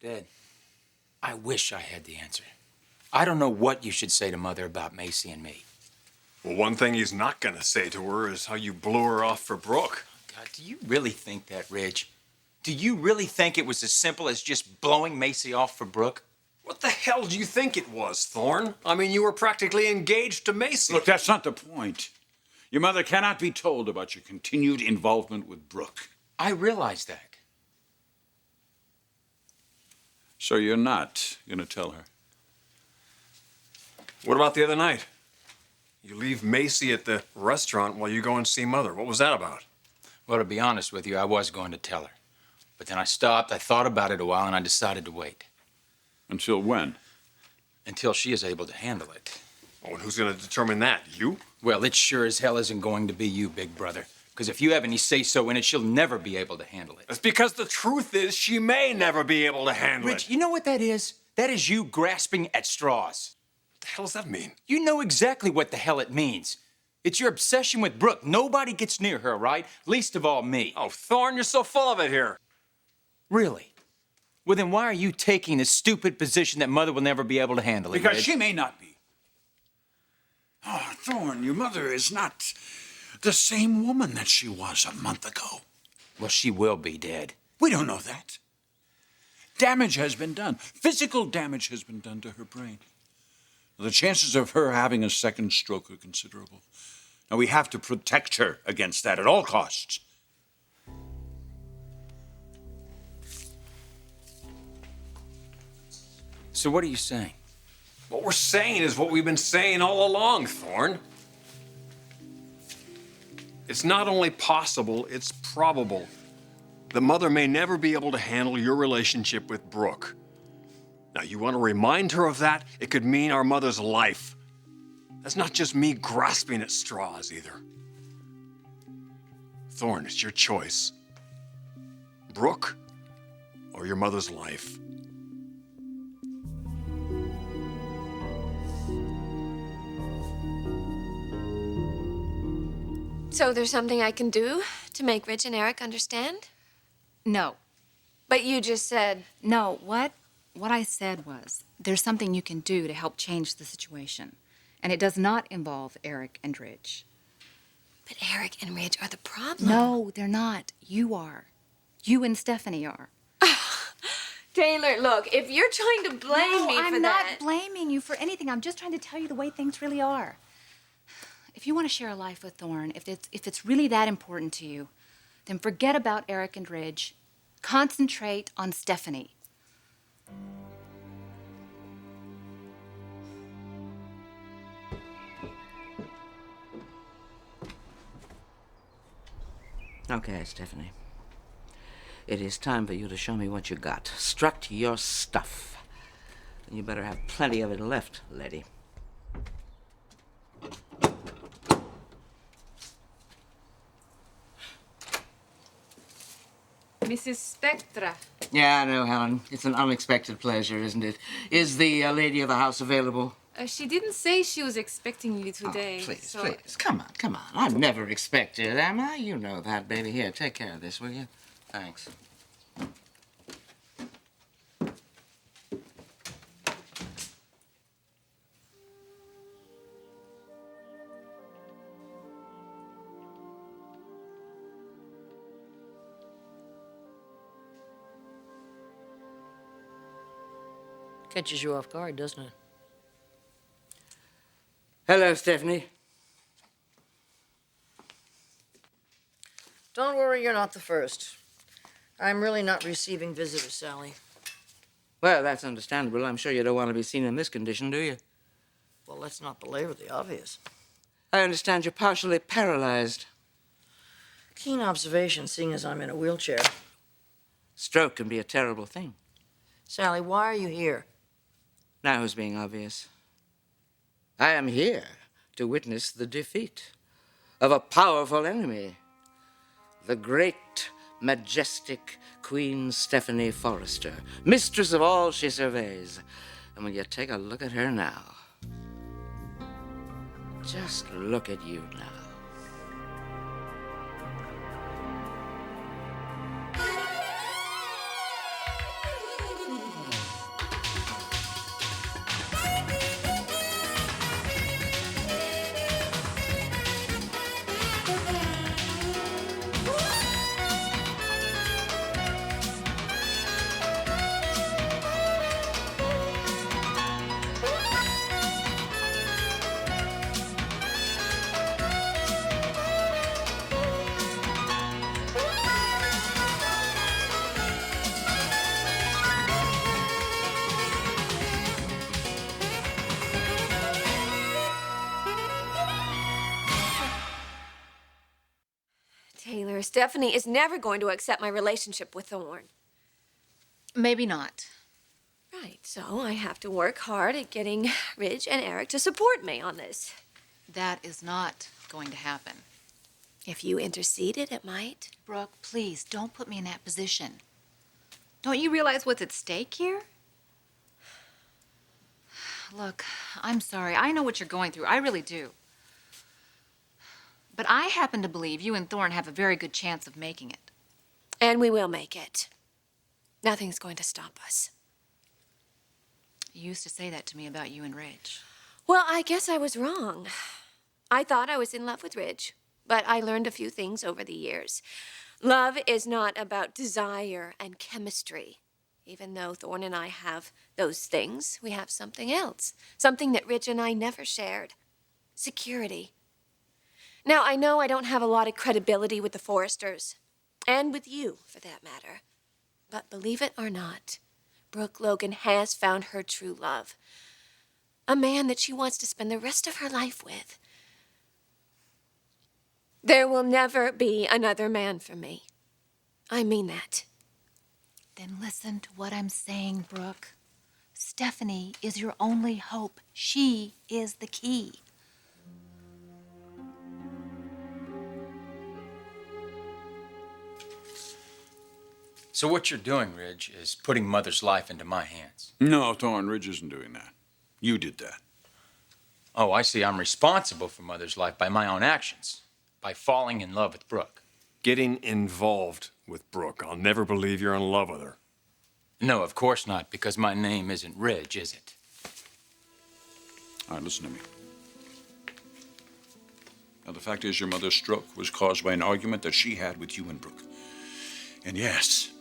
Dad, I wish I had the answer. I don't know what you should say to Mother about Macy and me. Well, one thing he's not gonna say to her is how you blew her off for Brooke. God, do you really think that, Ridge? Do you really think it was as simple as just blowing Macy off for Brooke? What the hell do you think it was, Thorne? I mean, you were practically engaged to Macy. Look, that's not the point. Your mother cannot be told about your continued involvement with Brooke. I realize that. So you're not going to tell her? What about the other night? You leave Macy at the restaurant while you go and see Mother. What was that about? Well, to be honest with you, I was going to tell her. But then I stopped, I thought about it a while, and I decided to wait. Until when? Until she is able to handle it. Oh, and who's going to determine that? You? Well, it sure as hell isn't going to be you, big brother. Because if you have any say-so in it, she'll never be able to handle it. That's because the truth is she may never be able to handle Rich, it. you know what that is? That is you grasping at straws. What the hell does that mean? You know exactly what the hell it means. It's your obsession with Brooke. Nobody gets near her, right? Least of all me. Oh, Thorne, you're so full of it here. Really? Well, then why are you taking this stupid position that Mother will never be able to handle it? Because Red? she may not be. Oh, Thorne, your mother is not the same woman that she was a month ago. Well, she will be, Dad. We don't know that. Damage has been done. Physical damage has been done to her brain. The chances of her having a second stroke are considerable. Now, we have to protect her against that at all costs. So what are you saying? What we're saying is what we've been saying all along, Thorne. It's not only possible, it's probable. The Mother may never be able to handle your relationship with Brooke. Now, you want to remind her of that? It could mean our Mother's life. That's not just me grasping at straws, either. Thorne, it's your choice. Brooke or your Mother's life. So there's something I can do to make Rich and Eric understand? No. But you just said... No, what I said was, there's something you can do to help change the situation. And it does not involve Eric and Rich. But Eric and Rich are the problem. No, they're not. You are. You and Stephanie are. Taylor, look, if you're trying to blame me for I'm that... not blaming you for anything. I'm just trying to tell you the way things really are. If you want to share a life with Thorne, if it's really that important to you, then forget about Eric and Ridge. Concentrate on Stephanie. Okay, Stephanie. It is time for you to show me what you got. Strut your stuff. And you better have plenty of it left, lady. Mrs. Spectra. Yeah, I know, Helen. It's an unexpected pleasure, isn't it? Is the lady of the house available? She didn't say she was expecting you today. Oh, please, so... please. Come on. I'm never expected, am I? You know that, baby. Here, take care of this, will you? Thanks. Catches you off guard, doesn't it? Hello, Stephanie. Don't worry, you're not the first. I'm really not receiving visitors, Sally. Well, that's understandable. I'm sure you don't want to be seen in this condition, do you? Well, let's not belabor the obvious. I understand you're partially paralyzed. Keen observation, seeing as I'm in a wheelchair. Stroke can be a terrible thing. Sally, why are you here? Now who's being obvious? I am here to witness the defeat of a powerful enemy. The great, majestic Queen Stephanie Forrester, mistress of all she surveys. And when you take a look at her now, just look at you now. Stephanie is never going to accept my relationship with Thorne. Maybe not. Right, so I have to work hard at getting Ridge and Eric to support me on this. That is not going to happen. If you interceded, it might. Brooke, please, don't put me in that position. Don't you realize what's at stake here? Look, I'm sorry. I know what you're going through. I really do. But I happen to believe you and Thorne have a very good chance of making it. And we will make it. Nothing's going to stop us. You used to say that to me about you and Ridge. Well, I guess I was wrong. I thought I was in love with Ridge, but I learned a few things over the years. Love is not about desire and chemistry. Even though Thorne and I have those things, we have something else. Something that Ridge and I never shared. Security. Now, I know I don't have a lot of credibility with the Forresters, and with you, for that matter. But believe it or not, Brooke Logan has found her true love. A man that she wants to spend the rest of her life with. There will never be another man for me. I mean that. Then listen to what I'm saying, Brooke. Stephanie is your only hope. She is the key. So what you're doing, Ridge, is putting Mother's life into my hands. No, Thorne, Ridge isn't doing that. You did that. Oh, I see. I'm responsible for Mother's life by my own actions, by falling in love with Brooke. Getting involved with Brooke. I'll never believe you're in love with her. No, of course not, because my name isn't Ridge, is it? All right, listen to me. Now, the fact is, your mother's stroke was caused by an argument that she had with you and Brooke. And yes,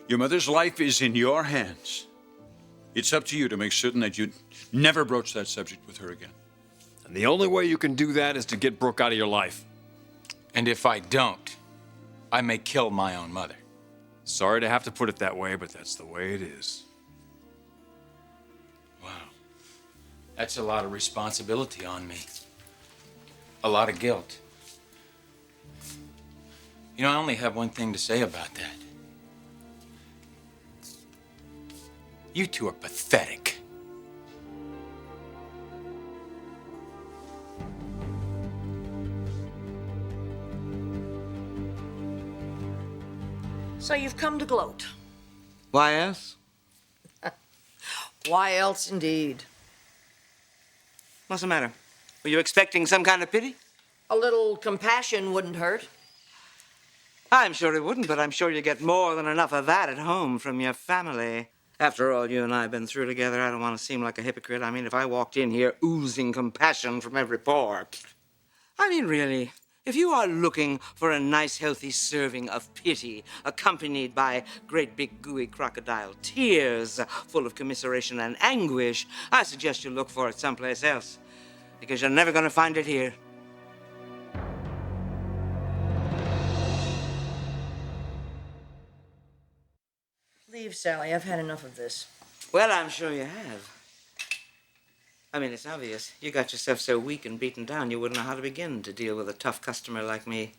your mother's life is in your hands. It's up to you to make certain that you never broach that subject with her again. And the only way you can do that is to get Brooke out of your life. And if I don't, I may kill my own mother. Sorry to have to put it that way, but that's the way it is. Wow. That's a lot of responsibility on me. A lot of guilt. You know, I only have one thing to say about that. You two are pathetic. So you've come to gloat. Why else? Why else, indeed? What's the matter? Were you expecting some kind of pity? A little compassion wouldn't hurt. I'm sure it wouldn't, but I'm sure you get more than enough of that at home from your family. After all you and I have been through together, I don't want to seem like a hypocrite. I mean, if I walked in here oozing compassion from every pore. I mean, really, if you are looking for a nice, healthy serving of pity, accompanied by great big gooey crocodile tears full of commiseration and anguish, I suggest you look for it someplace else, because you're never going to find it here. Leave, Sally. I've had enough of this. Well, I'm sure you have. I mean, it's obvious. You got yourself so weak and beaten down, you wouldn't know how to begin to deal with a tough customer like me.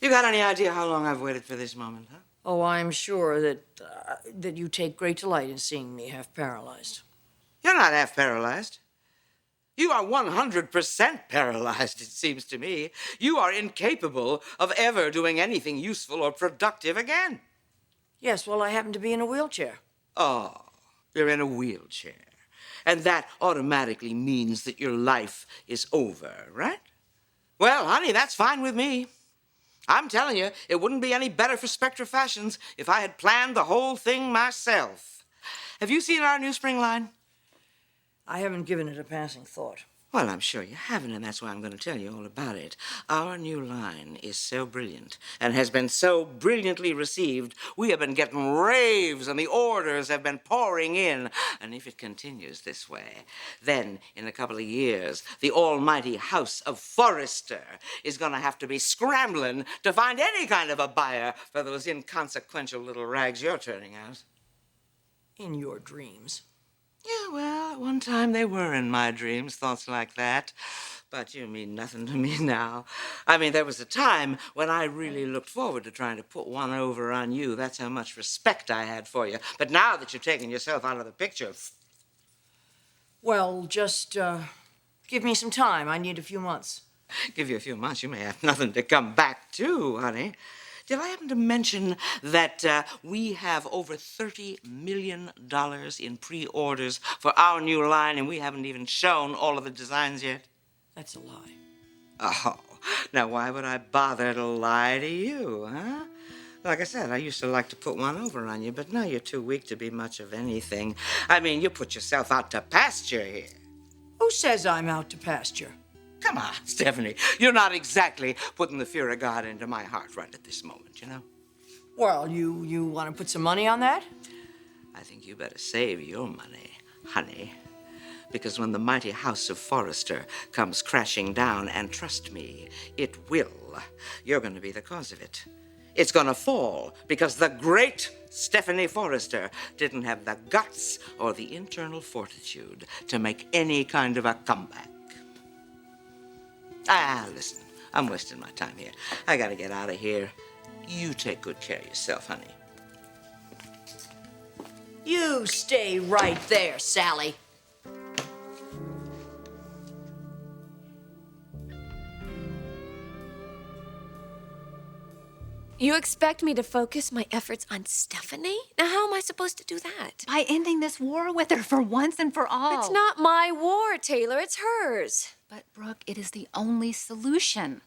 You got any idea how long I've waited for this moment, huh? Oh, I'm sure that you take great delight in seeing me half paralyzed. You're not half paralyzed. You are 100% paralyzed, it seems to me. You are incapable of ever doing anything useful or productive again. Yes, well, I happen to be in a wheelchair. Oh, you're in a wheelchair. And that automatically means that your life is over, right? Well, honey, that's fine with me. I'm telling you, it wouldn't be any better for Spectra Fashions if I had planned the whole thing myself. Have you seen our new spring line? I haven't given it a passing thought. Well, I'm sure you haven't, and that's why I'm going to tell you all about it. Our new line is so brilliant and has been so brilliantly received, we have been getting raves and the orders have been pouring in. And if it continues this way, then in a couple of years, the almighty House of Forrester is going to have to be scrambling to find any kind of a buyer for those inconsequential little rags you're turning out. In your dreams. Yeah, well, at one time they were in my dreams, thoughts like that. But you mean nothing to me now. I mean, there was a time when I really looked forward to trying to put one over on you. That's how much respect I had for you. But now that you're taking yourself out of the picture, Well, just give me some time. I need a few months. give you a few months, you may have nothing to come back to, honey. Did I happen to mention that we have over $30 million in pre-orders for our new line, and we haven't even shown all of the designs yet? That's a lie. Oh, now why would I bother to lie to you, huh? Like I said, I used to like to put one over on you, but now you're too weak to be much of anything. I mean, you put yourself out to pasture here. Who says I'm out to pasture? Come on, Stephanie. You're not exactly putting the fear of God into my heart right at this moment, you know? Well, you want to put some money on that? I think you better save your money, honey. Because when the mighty house of Forrester comes crashing down, and trust me, it will, you're going to be the cause of it. It's going to fall because the great Stephanie Forrester didn't have the guts or the internal fortitude to make any kind of a comeback. Listen, I'm wasting my time here. I got to get out of here. You take good care of yourself, honey. You stay right there, Sally. You expect me to focus my efforts on Stephanie? Now, how am I supposed to do that? By ending this war with her for once and for all. It's not my war, Taylor. It's hers. But, Brooke, it is the only solution.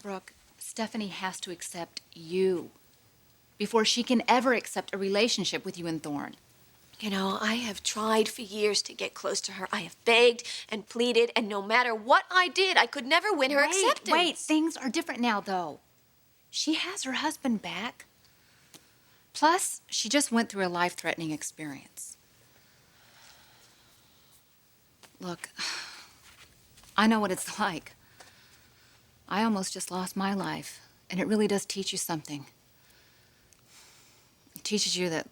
Brooke, Stephanie has to accept you before she can ever accept a relationship with you and Thorne. You know, I have tried for years to get close to her. I have begged and pleaded, and no matter what I did, I could never win her acceptance. Wait, things are different now, though. She has her husband back. Plus, she just went through a life-threatening experience. Look, I know what it's like. I almost just lost my life, and it really does teach you something. It teaches you that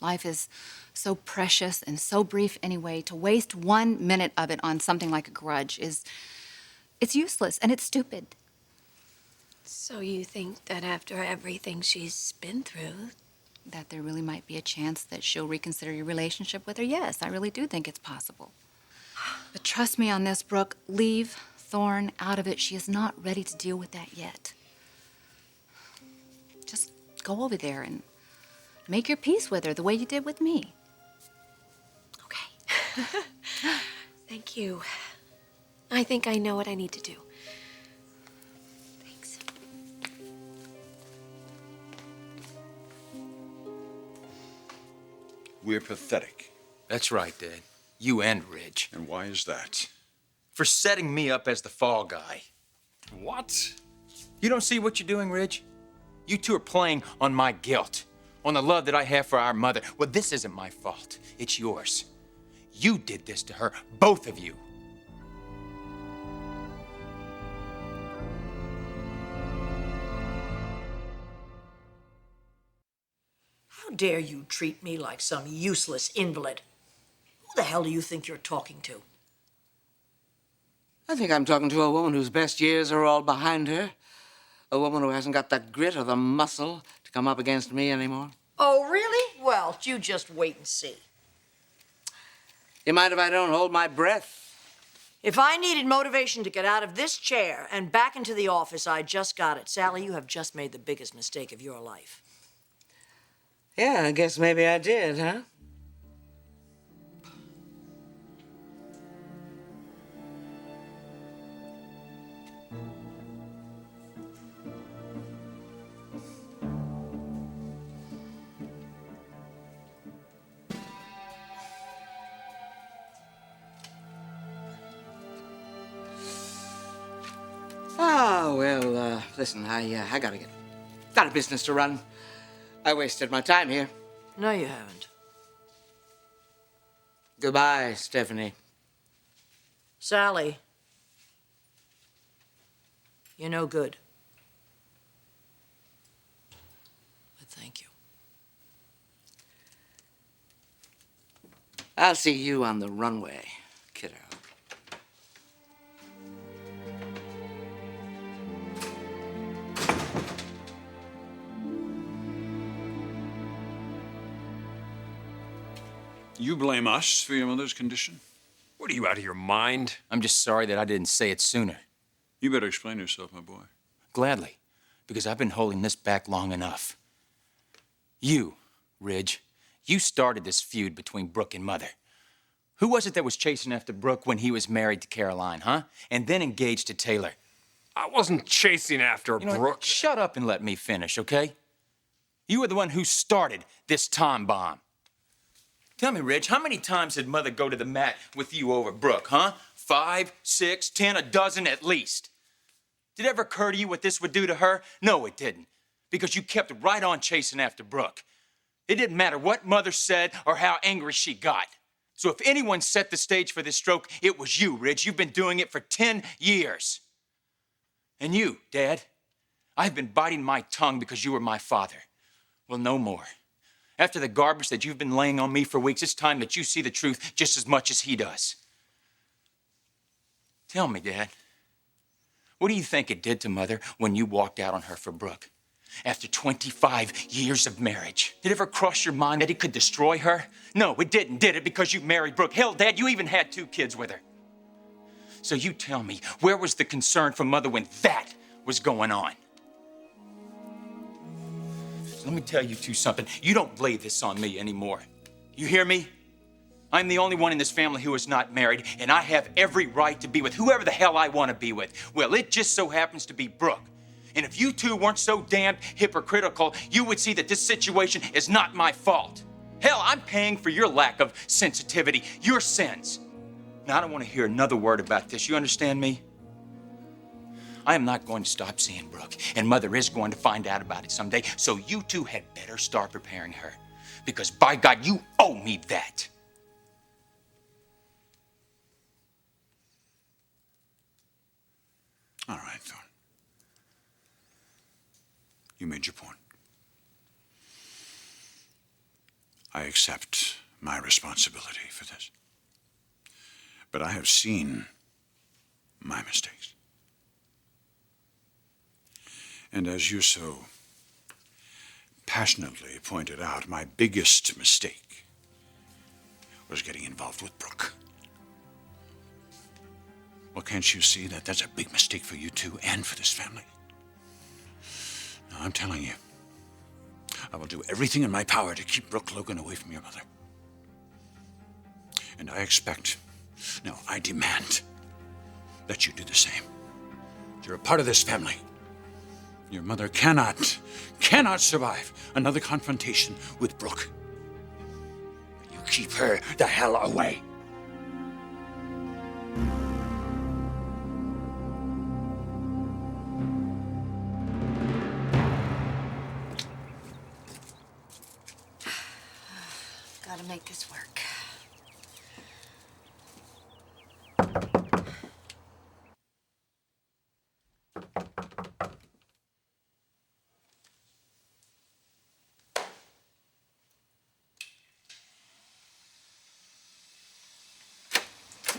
life is so precious and so brief anyway. To waste 1 minute of it on something like a grudge it's useless and it's stupid. So you think that after everything she's been through, That there really might be a chance that she'll reconsider your relationship with her? Yes, I really do think it's possible. But trust me on this, Brooke. Leave Thorne out of it. She is not ready to deal with that yet. Just go over there and make your peace with her the way you did with me. okay. Thank you. I think I know what I need to do. Thanks. We're pathetic. That's right, Dad. You and Ridge. And why is that? For setting me up as the fall guy. What? You don't see what you're doing, Ridge? You two are playing on my guilt, on the love that I have for our mother. Well, this isn't my fault. It's yours. You did this to her, both of you. How dare you treat me like some useless invalid? Who the hell do you think you're talking to? I think I'm talking to a woman whose best years are all behind her. A woman who hasn't got the grit or the muscle to come up against me anymore. Oh, really? Well, you just wait and see. You mind if I don't hold my breath? If I needed motivation to get out of this chair and back into the office, I just got it. Sally, you have just made the biggest mistake of your life. Yeah, I guess maybe I did, huh? Oh, well, listen, I got a business to run. I wasted my time here. No, you haven't. Goodbye, Stephanie. Sally, you're no good. I'll see you on the runway, kiddo. You blame us for your mother's condition? What are you, out of your mind? I'm just sorry that I didn't say it sooner. You better explain yourself, my boy. Gladly, because I've been holding this back long enough. You, Ridge, you started this feud between Brooke and Mother. Who was it that was chasing after Brooke when he was married to Caroline, huh? And then engaged to Taylor? I wasn't chasing after You know what? Brooke. Shut up and let me finish, okay? You were the one who started this time bomb. Tell me, Ridge, how many times did Mother go to the mat with you over Brooke, huh? 5, 6, 10, a dozen at least. Did it ever occur to you what this would do to her? No, it didn't. Because you kept right on chasing after Brooke. It didn't matter what Mother said or how angry she got. So if anyone set the stage for this stroke, it was you, Ridge. You've been doing it for 10 years. And you, Dad, I've been biting my tongue because you were my father. Well, no more. After the garbage that you've been laying on me for weeks, it's time that you see the truth just as much as he does. Tell me, Dad, what do you think it did to Mother when you walked out on her for Brooke? After 25 years of marriage, did it ever cross your mind that it could destroy her? No, it didn't, did it? Because you married Brooke. Hell, Dad, you even had 2 kids with her. So you tell me, where was the concern from Mother when that was going on? So let me tell you two something. You don't lay this on me anymore. You hear me? I'm the only one in this family who is not married, and I have every right to be with whoever the hell I want to be with. Well, it just so happens to be Brooke. And if you two weren't so damned hypocritical, you would see that this situation is not my fault. Hell, I'm paying for your lack of sensitivity, your sins. Now, I don't want to hear another word about this. You understand me? I am not going to stop seeing Brooke, and Mother is going to find out about it someday, so you two had better start preparing her. Because by God, you owe me that. All right, Thorne. You made your point. I accept my responsibility for this. But I have seen my mistakes. And as you so passionately pointed out, my biggest mistake was getting involved with Brooke. Well, can't you see that that's a big mistake for you two and for this family? Now, I'm telling you, I will do everything in my power to keep Brooke Logan away from your mother. And I expect, no, I demand that you do the same. You're a part of this family. Your mother cannot survive another confrontation with Brooke. You keep her the hell away. Gotta make this work.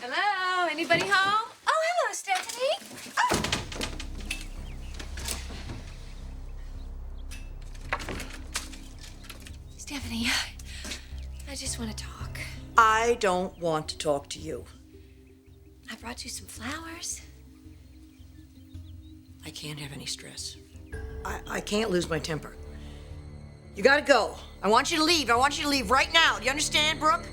Hello? Anybody home? Oh, hello, Stephanie. Oh. Stephanie, I just want to talk. I don't want to talk to you. I brought you some flowers. I can't have any stress. I can't lose my temper. You gotta go. I want you to leave. I want you to leave right now. Do you understand, Brooke?